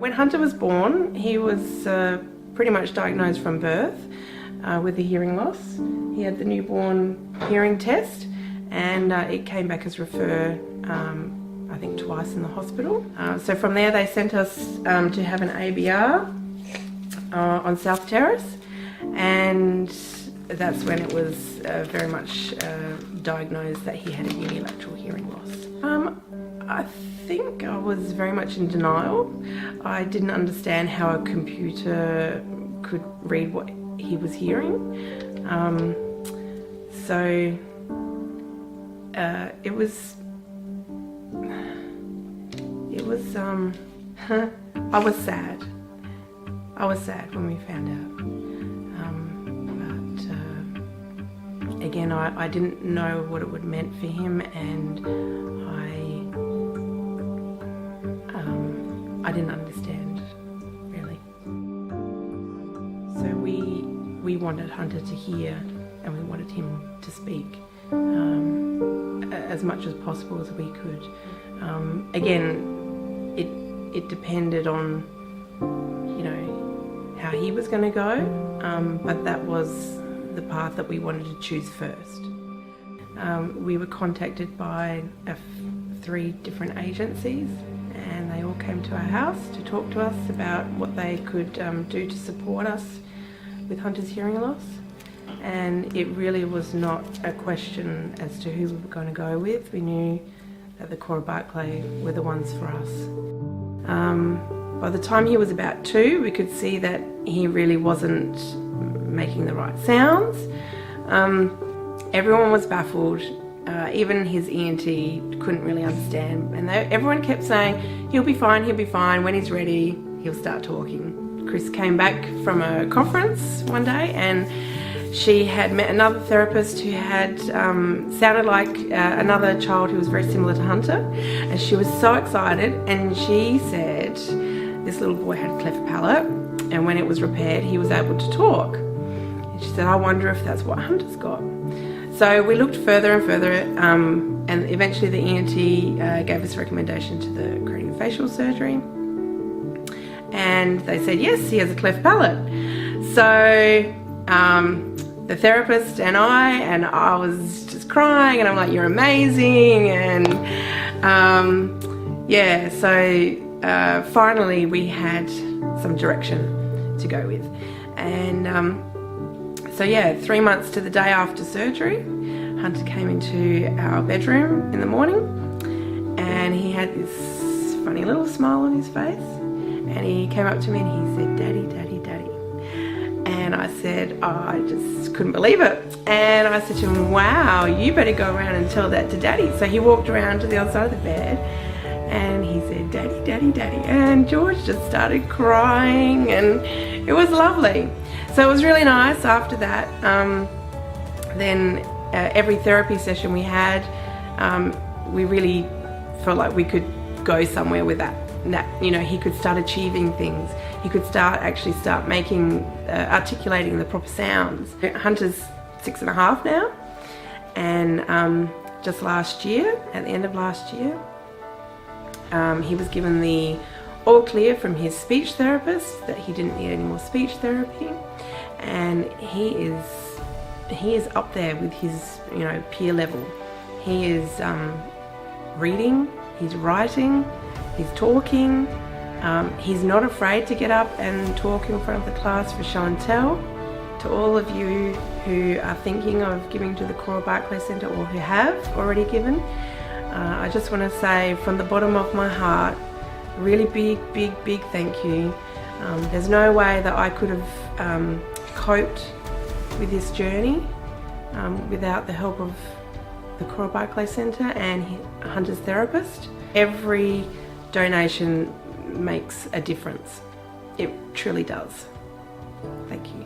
When Hunter was born, he was pretty much diagnosed from birth with a hearing loss. He had the newborn hearing test, and it came back as refer, I think twice in the hospital. So from there they sent us to have an ABR on South Terrace, and that's when it was very much diagnosed that he had a unilateral hearing loss. I think I was very much in denial. I didn't understand how a computer could read what he was hearing. It was I was sad. I was sad when we found out. But again, I didn't know what it would meant for him, and I didn't understand, really. So we wanted Hunter to hear, and we wanted him to speak as much as possible as we could. Again, it depended on, you know, how he was going to go, but that was the path that we wanted to choose first. We were contacted by 3 different agencies, and they all came to our house to talk to us about what they could do to support us with Hunter's hearing loss. And it really was not a question as to who we were going to go with. We knew that the Cora Barclay were the ones for us. By the time he was about 2, we could see that he really wasn't making the right sounds. Everyone was baffled. Even his ENT couldn't really understand, and everyone kept saying, he'll be fine, when he's ready, he'll start talking. Chris came back from a conference one day, and she had met another therapist who had sounded like another child who was very similar to Hunter, and she was so excited, and she said this little boy had a cleft palate, and when it was repaired he was able to talk. And she said, I wonder if that's what Hunter's got. So we looked further and further, and eventually the ENT gave us a recommendation to the craniofacial surgery, and they said yes, he has a cleft palate. So the therapist and I was just crying, and I'm like, you're amazing, and yeah, so finally we had some direction to go with. And so yeah, 3 months to the day after surgery, Hunter came into our bedroom in the morning, and he had this funny little smile on his face, and he came up to me and he said, Daddy, Daddy, Daddy. And I said, oh, I just couldn't believe it. And I said to him, wow, you better go around and tell that to Daddy. So he walked around to the other side of the bed, and he said, Daddy, Daddy, Daddy. And George just started crying, and it was lovely. So it was really nice after that. Then every therapy session we had, we really felt like we could go somewhere with that, you know, he could start achieving things. He could actually start making, articulating the proper sounds. Hunter's 6.5 now, and just last year, at the end of last year, he was given the all clear from his speech therapist that he didn't need any more speech therapy, and he is up there with his, you know, peer level. He is reading, he's writing, he's talking. He's not afraid to get up and talk in front of the class for show and tell. To all of you who are thinking of giving to the Cora Barclay Centre, or who have already given, I just want to say from the bottom of my heart, really big, big, big thank you. There's no way that I could have coped with this journey without the help of the Cora Barclay Centre and Hunter's therapist. Every donation makes a difference. It truly does. Thank you.